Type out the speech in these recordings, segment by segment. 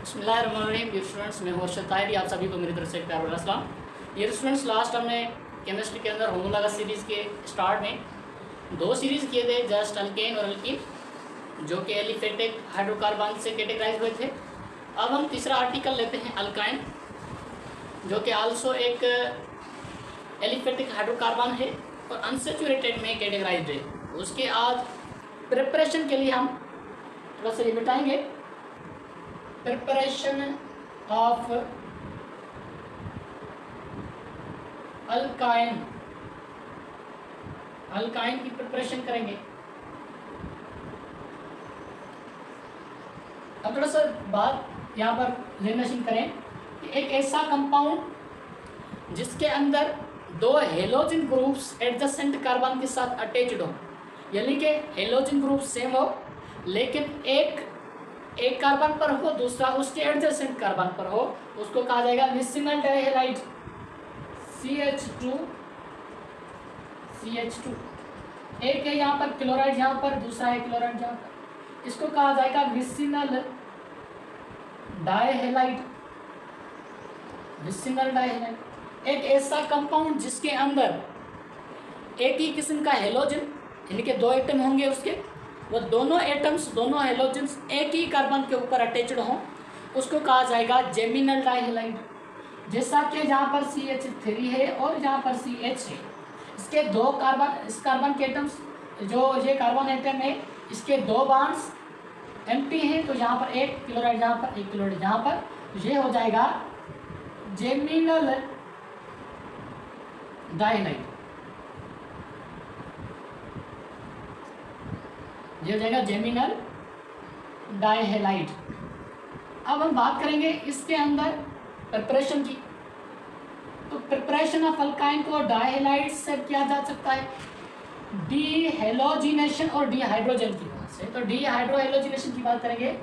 बिस्मिल्लाहिर्रहमानिर्रहीम। Dear students, मैं हूं ताहिरी। आप सभी को मेरी तरफ से प्यार भरा सलाम। डियर स्टूडेंट्स, लास्ट हमने केमिस्ट्री के अंदर होमोलॉगस सीरीज़ के स्टार्ट में दो सीरीज़ किए थे, जस्ट अल्केन और अल्कीन, जो कि एलिफेटिक हाइड्रोकार्बन से कैटेगराइज हुए थे। अब हम तीसरा आर्टिकल लेते हैं अल्काइन, जो कि आल्सो एक एलिफेटिक हाइड्रोकार्बन है और अनसेचुरेटेड में कैटेगराइज है। उसके आज प्रिपरेशन के लिए हम थोड़ा सा ये बताएंगे। प्रिपरेशन ऑफ अल्काइन, अल्काइन की प्रिपरेशन करेंगे। अब थोड़ा सा बात यहाँ पर रिलेशन करें कि एक ऐसा कंपाउंड जिसके अंदर दो हेलोजन ग्रुप्स एडजेसेंट कार्बन के साथ अटैच्ड हो, यानी कि हेलोजन ग्रुप सेम हो लेकिन एक कार्बन पर हो, दूसरा उसके एडजेसेंट कार्बन पर हो, उसको कहा जाएगा विसिनल डाइहैलाइड CH2। एक है यहाँ पर क्लोराइड, यहाँ पर दूसरा है क्लोराइड यहाँ पर, इसको कहा जाएगा विसिनल डाइहैलाइड। विसिनल डाइहैलाइड एक ऐसा कंपाउंड जिसके अंदर एक ही किस्म का हेलोजन, यानी कि दो एटम होंगे उसके, वो दोनों एटम्स, दोनों हेलोजन्स एक ही कार्बन के ऊपर अटैच्ड हों, उसको कहा जाएगा जेमिनल डाइहैलाइड। जैसा कि जहाँ पर CH3 है और यहाँ पर CH है, इसके दो कार्बन, इस कार्बन के एटम्स, जो ये कार्बन एटम है, इसके दो बॉन्ड्स एम्प्टी हैं, तो यहाँ पर एक क्लोराइड, यहाँ पर एक क्लोराइड, यहाँ पर, तो ये हो जाएगा जेमिनल डाइहैलाइड। ये हो जाएगा जेमिनल डाइहैलाइड। अब हम बात करेंगे इसके अंदर प्रिपरेशन की। तो प्रिपरेशन ऑफ अल्काइन को डाइहैलाइड से किया जा सकता है डीहेलोजिनेशन और डीहाइड्रोजन की बात से। तो डीहाइड्रोहेलोजिनेशन की बात करेंगे।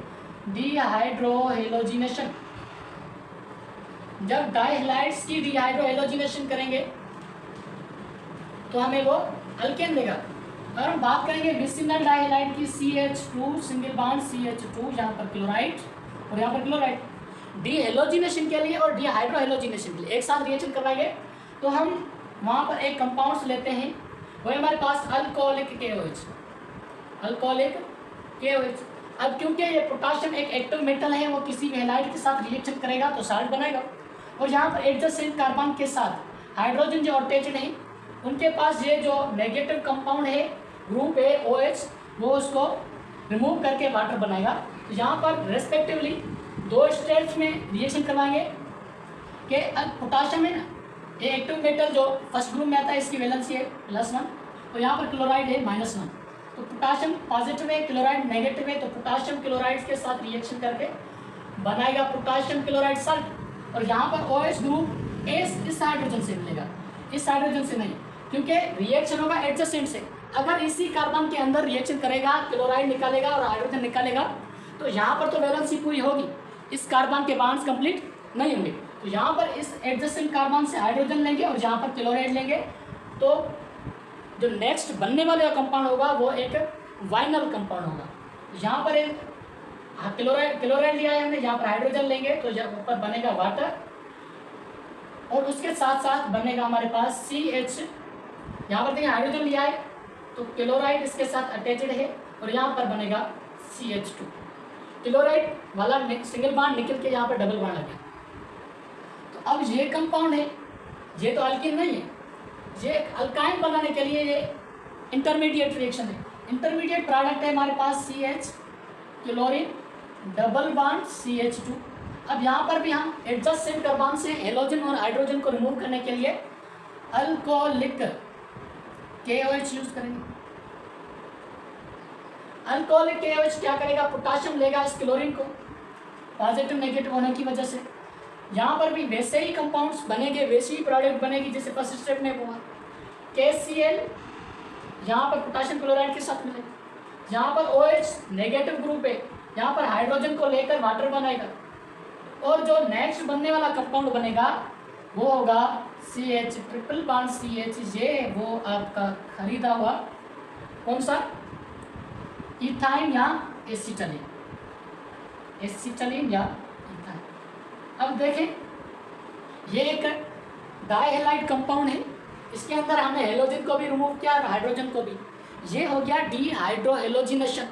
डीहाइड्रोहेलोजिनेशन, जब डाइहैलाइड्स की डीहाइड्रोहेलोजिनेशन करेंगे तो हमें वो अल्केन देगा। और हम बात करेंगे विसिनल डाइहैलाइड की, CH2 सिंगल बॉन्ड CH2, यहाँ पर क्लोराइड और यहाँ पर क्लोराइड। डीहेलोजिनेशन के लिए और डीहाइड्रोहेलोजिनेशन के लिए एक साथ रिएक्शन करवाएंगे तो हम वहाँ पर एक कंपाउंड्स लेते हैं, वो है हमारे पास अल्कोहलिक KOH, अल्कोहलिक KOH। अब क्योंकि ये पोटाशियम एक एक्टिव मेटल है, वो किसी भी हैलाइड के साथ रिएक्शन करेगा तो साल्ट बनाएगा, और यहाँ पर एडजेसेंट कार्बन के साथ हाइड्रोजन जो अटैच्ड है, उनके पास ये जो नेगेटिव कंपाउंड है ग्रुप है OH, वो उसको रिमूव करके वाटर बनाएगा। तो यहाँ पर रेस्पेक्टिवली दो स्टेप्स में रिएक्शन करवाएंगे कि पोटाशियम है ना, ये एक्टिव मेटल जो फर्स्ट ग्रुप में आता है, इसकी वैलेंसी है +1 और यहाँ पर क्लोराइड है -1। तो पोटाशियम पॉजिटिव है, क्लोराइड नेगेटिव है, तो पोटाशियम क्लोराइड के साथ रिएक्शन करके बनाएगा पोटाशियम क्लोराइड साल्ट। और यहाँ पर OH ग्रुप इस हाइड्रोजन से मिलेगा, इस हाइड्रोजन से नहीं, क्योंकि रिएक्शन होगा एडजेसेंट से। अगर इसी कार्बन के अंदर रिएक्शन करेगा, क्लोराइड निकालेगा और हाइड्रोजन निकालेगा, तो यहाँ पर तो वैलेंसी पूरी होगी, इस कार्बन के बॉन्ड्स कंप्लीट नहीं होंगे। तो यहाँ पर इस एडजेसेंट कार्बन से हाइड्रोजन लेंगे और यहाँ पर क्लोराइड लेंगे, तो जो नेक्स्ट बनने वाला कंपाउंड होगा वो एक वाइनल कंपाउंड होगा। यहाँ पर एक क्लोराइड लिया है हमने, यहाँ पर हाइड्रोजन लेंगे तो ऊपर बनेगा वाटर, और उसके साथ साथ बनेगा हमारे पास CH। यहाँ पर देखिए हाइड्रोजन लिया है तो क्लोराइड इसके साथ अटैच्ड है और यहाँ पर बनेगा CH2। क्लोराइड वाला सिंगल बॉन्ड निकल के यहाँ पर डबल बॉन्ड आ गया। तो अब ये कंपाउंड है, ये तो अल्कीन नहीं है, ये अल्काइन बनाने के लिए ये इंटरमीडिएट रिएक्शन है। इंटरमीडिएट प्रोडक्ट है हमारे पास CH, chlorine, double bond CH2। अब यहाँ पर भी हम एडजेसेंट कार्बन से हेलोजन और हाइड्रोजन को रिमूव करने के लिए अल्कोहलिक KOH यूज करेंगे। अल्कोहलिक KOH क्या करेगा, पोटाशियम लेगा इस क्लोरीन को, पॉजिटिव नेगेटिव होने की वजह से। यहाँ पर भी वैसे ही कंपाउंड्स बनेंगे, वैसी ही प्रोडक्ट बनेगी जैसे फर्स्ट स्टेप में हुआ। KCl यहाँ पर पोटाशियम क्लोराइड के साथ मिलेगा, यहाँ पर OH नेगेटिव ग्रुप है, यहाँ पर हाइड्रोजन को लेकर वाटर बनाएगा, और जो नेक्स्ट बनने वाला कंपाउंड बनेगा वो होगा CH ट्रिपल बॉन्ड CH। ये वो आपका खरीदा हुआ कौन सा, इथाइन या एसिटालीन, एसिटालीन या अब देखें, ये एक डाइहैलाइड कंपाउंड है, इसके अंदर हमने हेलोजन को भी रिमूव किया और हाइड्रोजन को भी, ये हो गया डीहाइड्रोहेलोजिनेशन।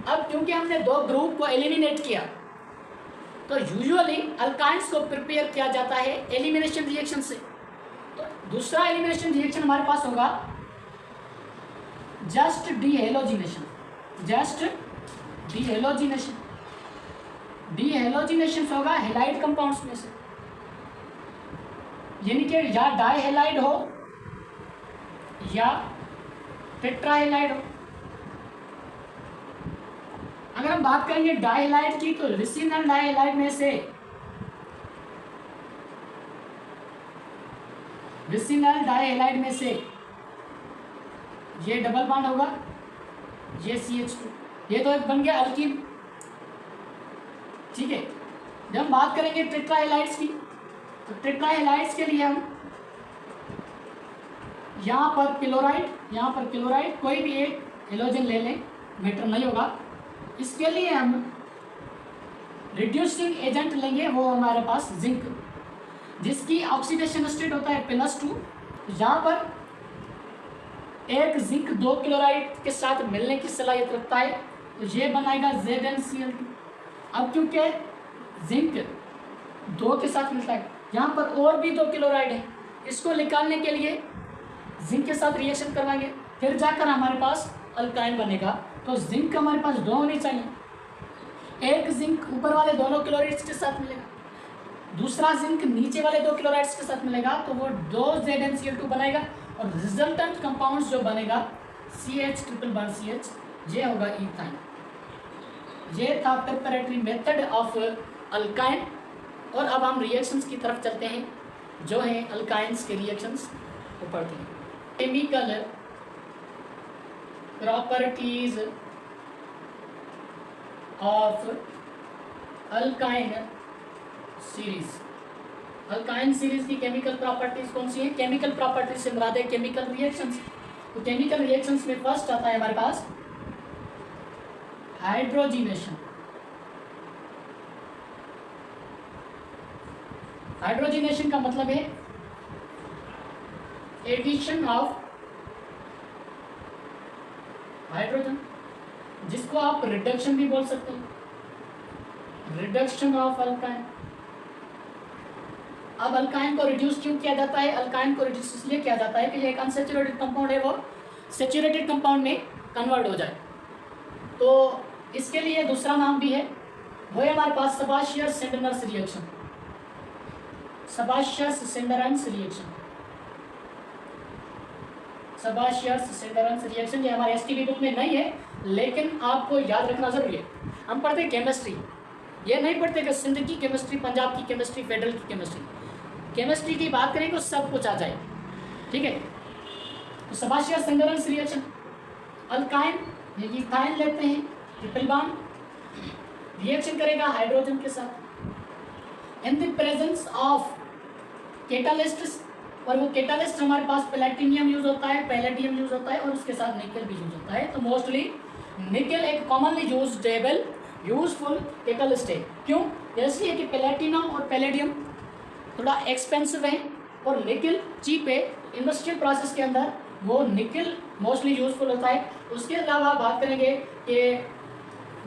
अब क्योंकि हमने दो ग्रुप को एलिमिनेट किया, तो यूजुअली अल्काइंस को प्रिपेयर किया जाता है एलिमिनेशन रिएक्शन से। तो दूसरा एलिमिनेशन रिएक्शन हमारे पास होगा जस्ट डीहेलोजिनेशन। जस्ट डीहेलोजिनेशन, डीहेलोजिनेशन होगा हेलाइड कंपाउंड्स में से, यानी कि या डाइहेलाइड हो या टेट्राहेलाइड हो। अगर हम बात करेंगे डाइहेलाइड की, तो लिसिनल डाइहेलाइड में से लिसिनल डाइहेलाइड में से ये डबल बॉन्ड होगा, ये CH2, ये तो एक बन गया अल्कीन। ठीक है, जब हम बात करेंगे टेट्राहेलाइड्स की, तो टेट्राहेलाइड्स के लिए हम यहाँ पर क्लोराइड कोई भी एक हेलोजन ले लें, मैटर नहीं होगा। इसके लिए हम रिड्यूसिंग एजेंट लेंगे, वो हमारे पास जिंक, जिसकी ऑक्सीडेशन स्टेट होता है +2। यहाँ पर एक जिंक 2 क्लोराइड के साथ मिलने की सलाहियत रखता है, तो ये बनाएगा ZnCl2। अब क्योंकि जिंक 2 के साथ मिलता है, यहाँ पर और भी 2 क्लोराइड है, इसको निकालने के लिए जिंक के साथ रिएक्शन करवाएंगे, फिर जाकर हमारे पास अल्काइन बनेगा। तो जिंक हमारे पास 2 होनी चाहिए, एक जिंक ऊपर वाले दोनों क्लोराइड्स के साथ मिलेगा, दूसरा जिंक नीचे वाले 2 क्लोराइड्स के साथ मिलेगा, तो वो 2 ZnCl2 बनाएगा और रिजल्टेंट कंपाउंड जो बनेगा CH ट्रिपल बॉन्ड CH, ये होगा इथाइन। ये था प्रिपरेटरी मेथड ऑफ अल्काइन। और अब हम रिएक्शंस की तरफ चलते हैं, जो हैं अल्काइंस के रिएक्शंस को पढ़ते हैं। Chemical properties of alkyne series. Alkyne series की केमिकल प्रॉपर्टीज कौन सी है? केमिकल प्रॉपर्टीज से मुराद है केमिकल रिएक्शंस। तो केमिकल रिएक्शंस में फर्स्ट आता है हमारे पास हाइड्रोजिनेशन। हाइड्रोजिनेशन का मतलब है एडिशन ऑफ हाइड्रोजन, जिसको आप रिडक्शन भी बोल सकते हैं, रिडक्शन ऑफ अल्काइन। अब अल्काइन को रिड्यूस क्यों किया जाता है? अल्काइन को रिड्यूस इसलिए किया जाता है कि ये एक अनसेचुरेटेड कंपाउंड है, वो सेचुरेटेड कंपाउंड में कन्वर्ट हो जाए। तो इसके लिए दूसरा नाम भी है, वो है हमारे पास सबाशियस-सेंडनर्स रिएक्शन। सबाशियस-सेंडनर्स रिएक्शन, सबाशियस-सेंडनर्स रिएक्शन ये हमारे एसटीबी बुक में नहीं है, लेकिन आपको याद रखना जरूरी है। हम पढ़ते हैं केमिस्ट्री, ये नहीं पढ़ते कि सिंध की केमिस्ट्री, पंजाब की केमिस्ट्री, फेडरल की केमिस्ट्री। केमिस्ट्री की बात करें तो सब कुछ आ जाए, ठीक है। तो सबाशियस-सेंडनर्स रिएक्शन, अल्काइन इथाइन लेते हैं, ट्रिपल बॉन्ड, रिएक्शन करेगा हाइड्रोजन के साथ in the presence of catalyst. और वो कैटालिस्ट हमारे पास प्लैटिनियम यूज होता है, पैलेडियम यूज होता है, और उसके साथ निकल भी यूज होता है। तो मोस्टली निकल एक कॉमनली यूज्डेबल यूजफुल कैटालिस्ट है। क्यों? इसलिए कि प्लैटिनम और पैलेडियम थोड़ा एक्सपेंसिव है और निकल चीप है। इंडस्ट्रियल प्रोसेस के अंदर वो निकल मोस्टली यूजफुल होता है। उसके अलावा बात करेंगे कि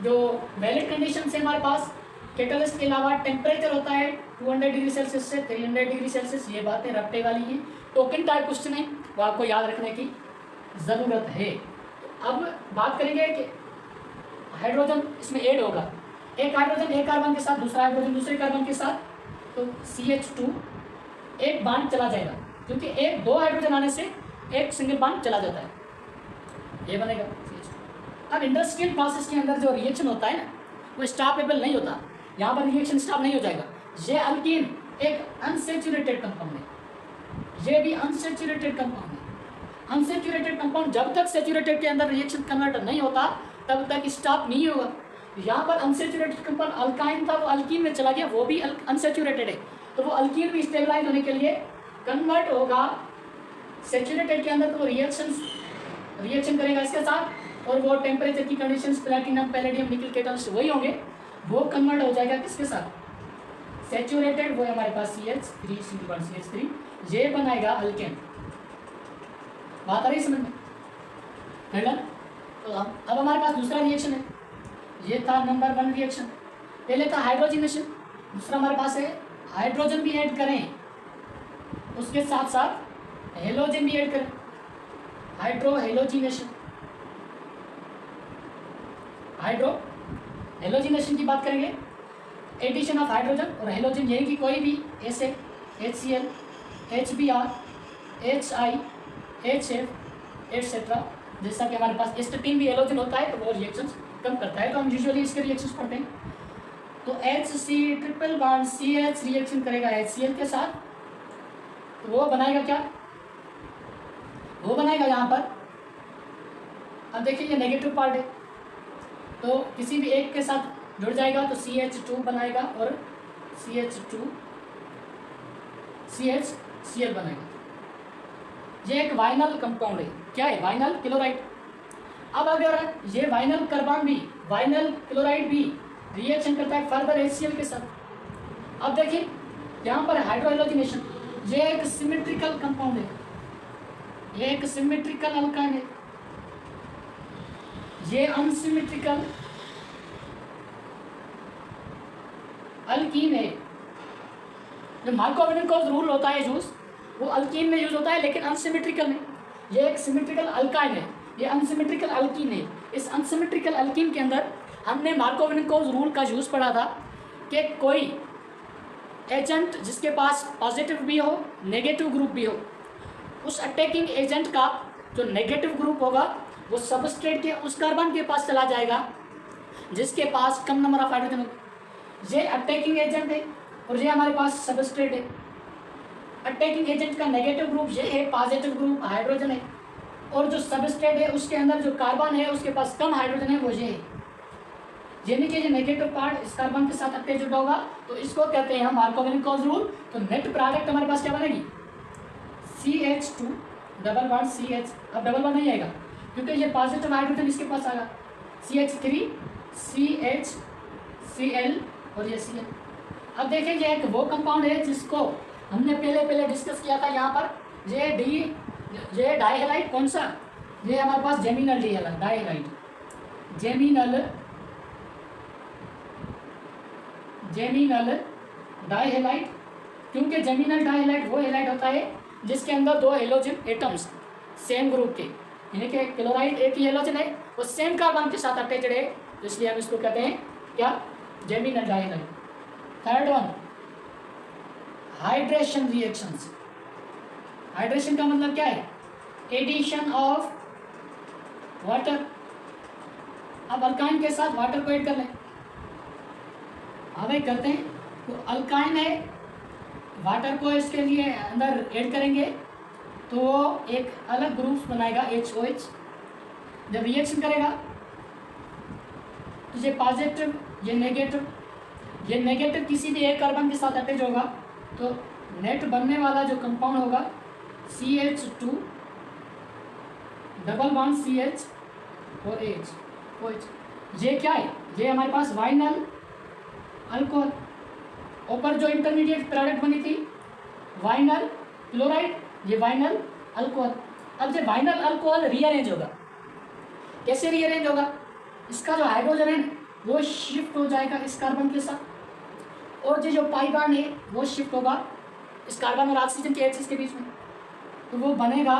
जो वैलिड कंडीशन है हमारे पास कैटालिस्ट के अलावा, टेम्परेचर होता है 200 डिग्री सेल्सियस से 300 डिग्री सेल्सियस। ये बातें रट्टे वाली हैं, टोकन टाइप क्वेश्चन है, वो आपको याद रखने की ज़रूरत है। अब बात करेंगे कि हाइड्रोजन इसमें ऐड होगा, एक हाइड्रोजन एक कार्बन के साथ, दूसरा हाइड्रोजन दूसरे कार्बन के साथ, तो CH2 एक बांड चला जाएगा, क्योंकि एक 2 हाइड्रोजन आने से एक सिंगल बांड चला जाता है, ये बनेगा CH2। अब इंडस्ट्रियल प्रोसेस के अंदर जो रिएक्शन होता है ना, वो स्टॉपेबल नहीं होता, यहाँ पर रिएक्शन स्टॉप नहीं हो जाएगा। ये अल्कीन एक अनसेचुरेटेड कंपाउंड है, ये भी अनसेचुरेटेड कंपाउंड है। अनसेचुरेटेड कंपाउंड जब तक सेचुरेटेड के अंदर रिएक्शन कन्वर्ट नहीं होता तब तक स्टॉप नहीं होगा। यहाँ पर अनसेचुरेटेड कंपाउंड अल्काइन था, वो अल्कीन में चला गया, वो भी अनसेचुरेटेड है, तो वो अल्कीन भी स्टेबलाइज होने के लिए कन्वर्ट होगा सेचुरेटेड के अंदर, तो वो रिएक्शन करेगा इसके साथ, और वो टेम्परेचर की कंडीशंस प्लैटिनम पैलेडियम निकल कैटालिस्ट वही होंगे, वो कन्वर्ट हो जाएगा किसके साथ? सैचुरेटेड वो है हमारे पास CH3 सिंगल बॉन्ड CH3, ये बनाएगा अल्केन। बात आ रही समझ में? डन। तो अब हमारे पास दूसरा रिएक्शन है, ये था नंबर 1 रिएक्शन, पहले था हाइड्रोजनेशन, दूसरा हमारे पास है हाइड्रोजन भी ऐड करें, उसके साथ साथ हेलोजन भी ऐड करें, हाइड्रो हेलोजिनेशन। हाइड्रो हेलोजिनेशन की बात करेंगे, एडिशन ऑफ हाइड्रोजन और हेलोजन, यानी कि कोई भी ऐसे HCl, HBr, HI, HF etcetera, जैसा कि हमारे पास एस्टेटिन भी हेलोजन होता है तो वो रिएक्शंस कम करता है, तो हम यूजुअली इसके रिएक्शंस पढ़ते हैं। तो HC triple bond CH reaction करेगा HCl के साथ, तो वो बनाएगा क्या, वो बनाएगा यहाँ पर, अब देखिए ये नेगेटिव पार्ट है, तो किसी भी एक के साथ जुड़ जाएगा तो CH2 बनाएगा और CH2 CHCl बनाएगा। ये एक वाइनल कंपाउंड है, क्या है, वाइनल क्लोराइड। अब अगर ये वाइनल कार्बन भी, वाइनल क्लोराइड भी रिएक्शन करता है फर्दर HCl के साथ, अब देखिए यहाँ पर हाइड्रोहेलोजिनेशन, ये एक सिमेट्रिकल कंपाउंड है, ये एक सिमेट्रिकल अल्काइन है, ये अनसिमेट्रिकल अल्कीन है। जो मार्कोव-विनकोव रूल होता है यूज, वो अल्कीन में यूज होता है लेकिन अनसिमेट्रिकल में। ये एक सिमेट्रिकल अल्काइन है, ये अनसिमेट्रिकल अल्कीन है। इस अनसिमेट्रिकल अल्कीन के अंदर हमने मार्कोव-विनकोव रूल का यूज पढ़ा था कि कोई एजेंट जिसके पास पॉजिटिव भी हो नेगेटिव ग्रुप भी हो, उस अटैकिंग एजेंट का जो नेगेटिव ग्रुप होगा वो सबस्ट्रेट के उस कार्बन के पास चला जाएगा जिसके पास कम नंबर ऑफ हाइड्रोजन होगा। ये अटैकिंग एजेंट है और ये हमारे पास सबस्ट्रेट है। अटैकिंग एजेंट का नेगेटिव ग्रुप ये है, पॉजिटिव ग्रुप हाइड्रोजन है, और जो सबस्ट्रेट है उसके अंदर जो कार्बन है उसके पास कम हाइड्रोजन है, वो ये है। यानी कि ये नेगेटिव पार्ट इस कार्बन के साथ अटैच होगा तो इसको कहते हैं हम मार्कोव-विनकोव रूल। तो नेट प्रोडक्ट हमारे पास क्या बनेगी, CH2 डबल बॉन्ड CH, अब डबल बॉन्ड नहीं आएगा क्योंकि ये पॉजिटिव हाइड्रोजन इसके पास आएगा, CH3 CHCl और ये Cl। अब देखिए ये एक वो कंपाउंड है जिसको हमने पहले डिस्कस किया था यहाँ पर, ये डाइहेलाइड कौन सा, ये हमारे पास जेमिनल डाइहेलाइड, जेमिनल डाइहेलाइड। क्योंकि जेमिनल डाइहेलाइड वो हेलाइड होता है जिसके अंदर दो हेलोजन एटम्स सेम ग्रुप के, यानी कि क्लोराइड एक ही हेलोजन है वो सेम कार्बन के साथ अटैच्ड है, तो इसलिए हम इसको कहते हैं क्या, geminal dihalide. Third one hydration reactions. Hydration का मतलब क्या है, एडिशन ऑफ वाटर। अब अल्काइन के साथ वाटर को ऐड कर लें, हमें करते हैं तो अल्काइन है, वाटर को इसके लिए अंदर ऐड करेंगे तो वो एक अलग ग्रुप्स बनाएगा HOH। जब रिएक्शन करेगा तो ये पॉजिटिव ये नेगेटिव किसी भी एक कार्बन के साथ अटैच होगा तो नेट बनने वाला जो कंपाउंड होगा CH2 डबल बॉन्ड CH और OH। ये क्या है, ये हमारे पास वाइनल अल्कोहल, ऊपर जो इंटरमीडिएट प्रोडक्ट बनी थी वाइनल क्लोराइड, ये वाइनल अल्कोहल। अब ये वाइनल अल्कोहल रीअरेंज होगा, कैसे रीअरेंज होगा, इसका जो हाइड्रोजन है वो शिफ्ट हो जाएगा इस कार्बन के साथ, और ये जो पाई बॉन्ड है वो शिफ्ट होगा इस कार्बन और ऑक्सीजन के एक्सिस के बीच में, तो वो बनेगा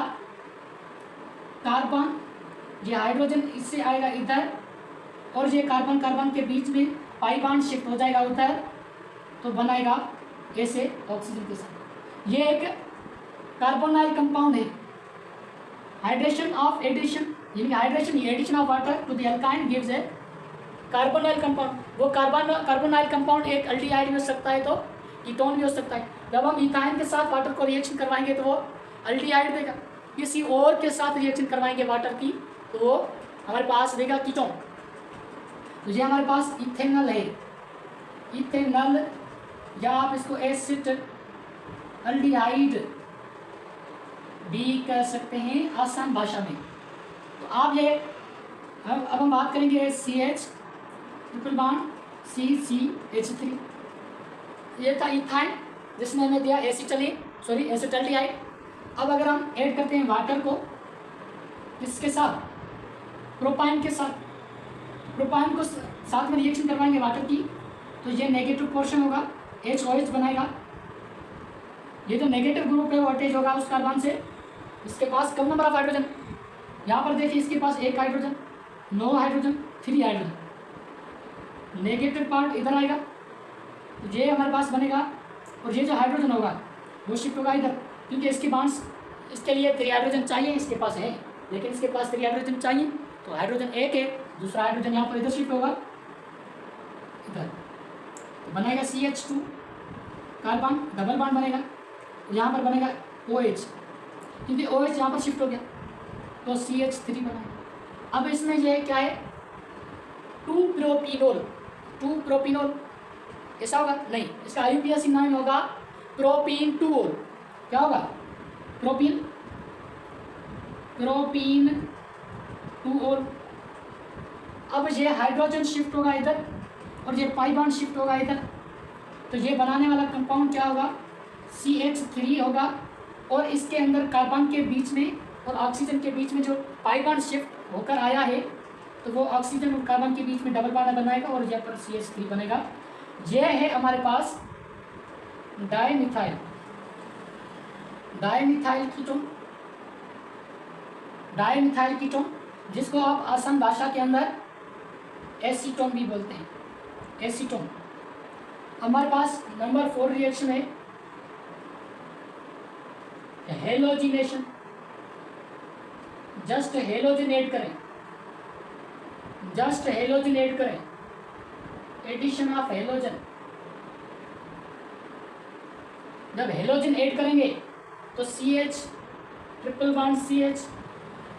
कार्बन, ये हाइड्रोजन इससे आएगा इधर, और ये कार्बन के बीच में पाई बॉन्ड शिफ्ट हो जाएगा उधर, तो बनाएगा ऐसे ऑक्सीजन के साथ। ये एक कार्बोनाइल कंपाउंड है। हाइड्रेशन ऑफ एडिशन, यानी hydration addition of water to the alkyne gives a carbonyl compound. वो कार्बोनाइल कंपाउंड एक अल्डिहाइड भी हो सकता है तो कीटोन भी हो सकता है। जब हम इथाइन के साथ वाटर को रिएक्शन करवाएंगे तो वो अल्डिहाइड देगा, किसी और के साथ रिएक्शन करवाएंगे वाटर की तो वो हमारे पास देगा कीटोन। तो ये हमारे पास इथेनॉल है, इथेनॉल, या आप इसको एसिड अल्डिहाइड भी कह सकते हैं आसान भाषा में। तो आप ये अब हम बात करेंगे CH ट्रिपल बॉन्ड CCH3, ये था इथाइन जिसने हमें दिया एसिटल्डिहाइड। अब अगर हम ऐड करते हैं वाटर को किसके साथ, प्रोपाइन के साथ, प्रोपाइन को साथ में रिएक्शन करवाएंगे वाटर की, तो ये नेगेटिव पोर्शन होगा, HOH बनाएगा। ये जो नेगेटिव ग्रुप है वो अटैच होगा उस कार्बन से। इसके पास कम नंबर ऑफ हाइड्रोजन, यहाँ पर देखिए इसके पास 1 hydrogen, 9 hydrogen, 3 hydrogen. Negative part इधर आएगा, तो ये हमारे पास बनेगा, और ये जो हाइड्रोजन होगा वो शिफ्ट होगा इधर, क्योंकि इसकी बांड्स, इसके लिए 3 हाइड्रोजन चाहिए, इसके पास है लेकिन इसके पास 3 हाइड्रोजन चाहिए, तो हाइड्रोजन 1 है, दूसरा हाइड्रोजन यहाँ पर इधर शिफ्ट होगा इधर, तो बनेगा CH2 कार्बन, डबल बॉन्ड बनेगा, यहाँ पर बनेगा OH, क्योंकि OH यहाँ पर शिफ्ट हो गया तो CH3 बनेगा। अब इसमें ये क्या है, 2 प्रोपिनोल, ऐसा होगा नहीं, इसका IUPAC नाम होगा प्रोपीन 2। क्या होगा, प्रोपीन 2। अब ये हाइड्रोजन शिफ्ट होगा इधर और ये पाई बॉन्ड शिफ्ट होगा इधर, तो ये बनाने वाला कंपाउंड क्या होगा, CH3 होगा। और इसके अंदर कार्बन के बीच में और ऑक्सीजन के बीच में जो पाई बॉन्ड शिफ्ट होकर आया है, तो वो ऑक्सीजन और कार्बन के बीच में डबल बॉन्ड बनाएगा और यहाँ पर CH3 बनेगा। यह है हमारे पास डायमिथाइल कीटोन, जिसको आप आसान भाषा के अंदर एसीटोन भी बोलते हैं, एसीटोन। हमारे पास नंबर 4 रिएक्शन है हेलोजिनेशन। जस्ट हेलोजिनेट करें, एडिशन ऑफ हेलोजन। जब हेलोजन ऐड करेंगे तो CH ट्रिपल बॉन्ड CH,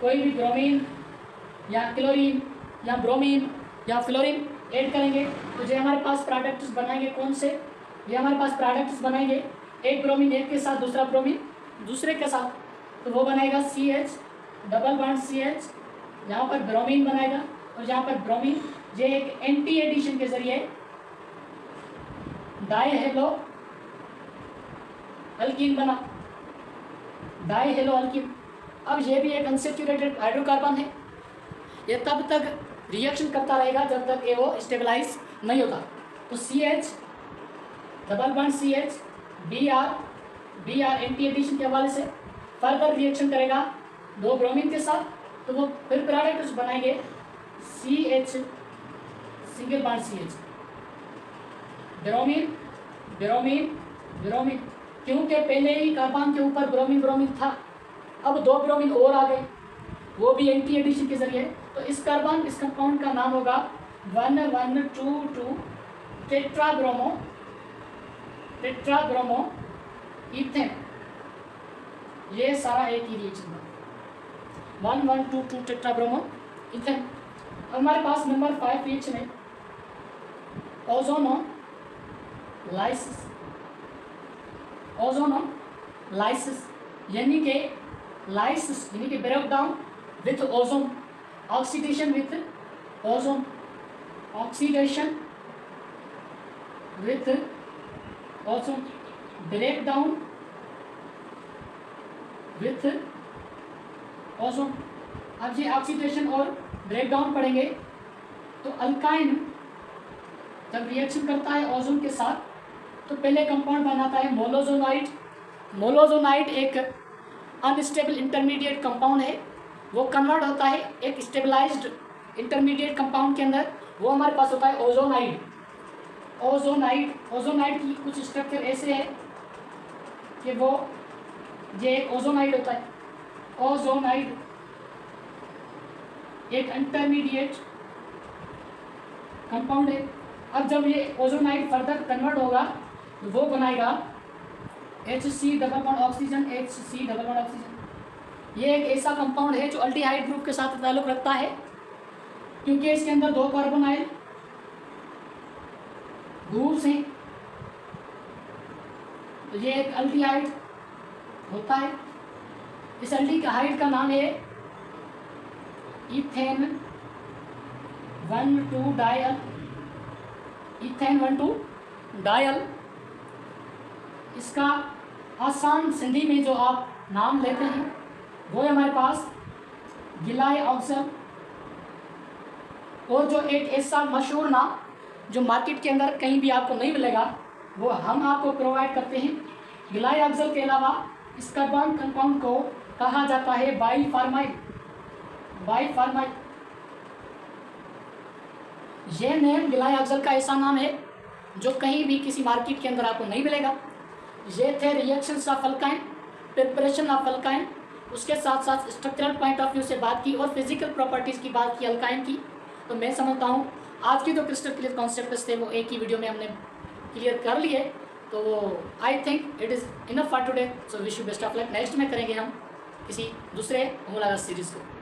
कोई भी ब्रोमीन या क्लोरीन या ब्रोमीन या फ्लोरीन ऐड करेंगे तो जो हमारे पास प्रोडक्ट्स बनाएंगे, कौन से, ये हमारे पास प्रोडक्ट्स बनाएंगे, एक ब्रोमीन एक के साथ दूसरा ब्रोमीन दूसरे के साथ, तो वो बनाएगा CH डबल बॉन्ड CH, यहाँ पर ब्रोमीन बनाएगा और यहाँ पर ब्रोमीन, ये एक एंटी एडिशन के जरिए डाईहेलो अल्कीन बना, डाईहेलो अल्कीन। अब ये भी एक अनसैचुरेटेड हाइड्रोकार्बन है, ये तब तक रिएक्शन करता रहेगा जब तक ये वो स्टेबलाइज नहीं होता। तो CH double bond CH BR anti addition के हवाले से फर्दर रिएक्शन करेगा 2 ब्रोमीन के साथ, तो वो फिर प्रोडक्ट्स बनाएंगे CH single bond CH, bromine, क्योंकि पहले ही कार्बन के ऊपर ब्रोमीन था, अब 2 ब्रोमीन और आ गए, वो भी एंटी एडिशन के जरिए। तो इस कंपाउंड का नाम होगा 1122 टेट्राब्रोमो इथेन। ये सारा एक ही रिएक्शन था, 1122 टेट्राब्रोमो इथेन। हमारे पास नंबर 5 रिएक्शन है ओजोनोलाइसिस, यानी कि break down with ozone, oxidation with ozone, break down with ozone. अब ये ऑक्सीडेशन और ब्रेक डाउन पढ़ेंगे तो अल्काइन जब रिएक्शन करता है ओजोन के साथ तो पहले कंपाउंड बनाता है मोलोजोनाइड एक अनस्टेबल इंटरमीडिएट कंपाउंड है, वो कन्वर्ट होता है एक स्टेबलाइज्ड इंटरमीडिएट कंपाउंड के अंदर, वो हमारे पास होता है ओजोनाइड की कुछ स्ट्रक्चर ऐसे है कि वो ये एक ओजोनाइड होता है, ओजोनाइड एक इंटरमीडिएट कंपाउंड है। अब जब ये ओजोनाइड फर्दर कन्वर्ट होगा तो वो बनाएगा HC डबल बॉन्ड ऑक्सीजन, ये एक ऐसा कंपाउंड है जो अल्डिहाइड ग्रुप के साथ ताल्लुक रखता है, क्योंकि इसके अंदर 2 कार्बोनाइल ग्रुप्स हैं, तो ये एक अल्डिहाइड होता है। इस अल्डिहाइड का नाम है इथेन 1,2 डायल, इसका आसान सिंधी में जो आप नाम लेते हैं वो है हमारे पास गिलाय अफजल। और जो एक ऐसा मशहूर नाम जो मार्केट के अंदर कहीं भी आपको नहीं मिलेगा वो हम आपको प्रोवाइड करते हैं। गिलाय अफजल के अलावा इस कार्बन कंपाउंड को कहा जाता है बाईफार्माइड। यह नेम गिलाय अफजल का ऐसा नाम है जो कहीं भी किसी मार्केट के अंदर आपको नहीं मिलेगा। ये थे reactions of alkyne, preparation of alkyne, उसके साथ साथ स्ट्रक्चरल पॉइंट ऑफ व्यू से बात की और फिजिकल प्रॉपर्टीज़ की बात की अल्काइन की। तो मैं समझता हूँ आज के जो क्रिस्टल क्लियर कॉन्सेप्ट्स थे वो एक ही वीडियो में हमने क्लियर कर लिए। तो I think it is enough for today. So wish you best of luck. Next में करेंगे हम किसी दूसरे मुलाकात सीरीज़ को।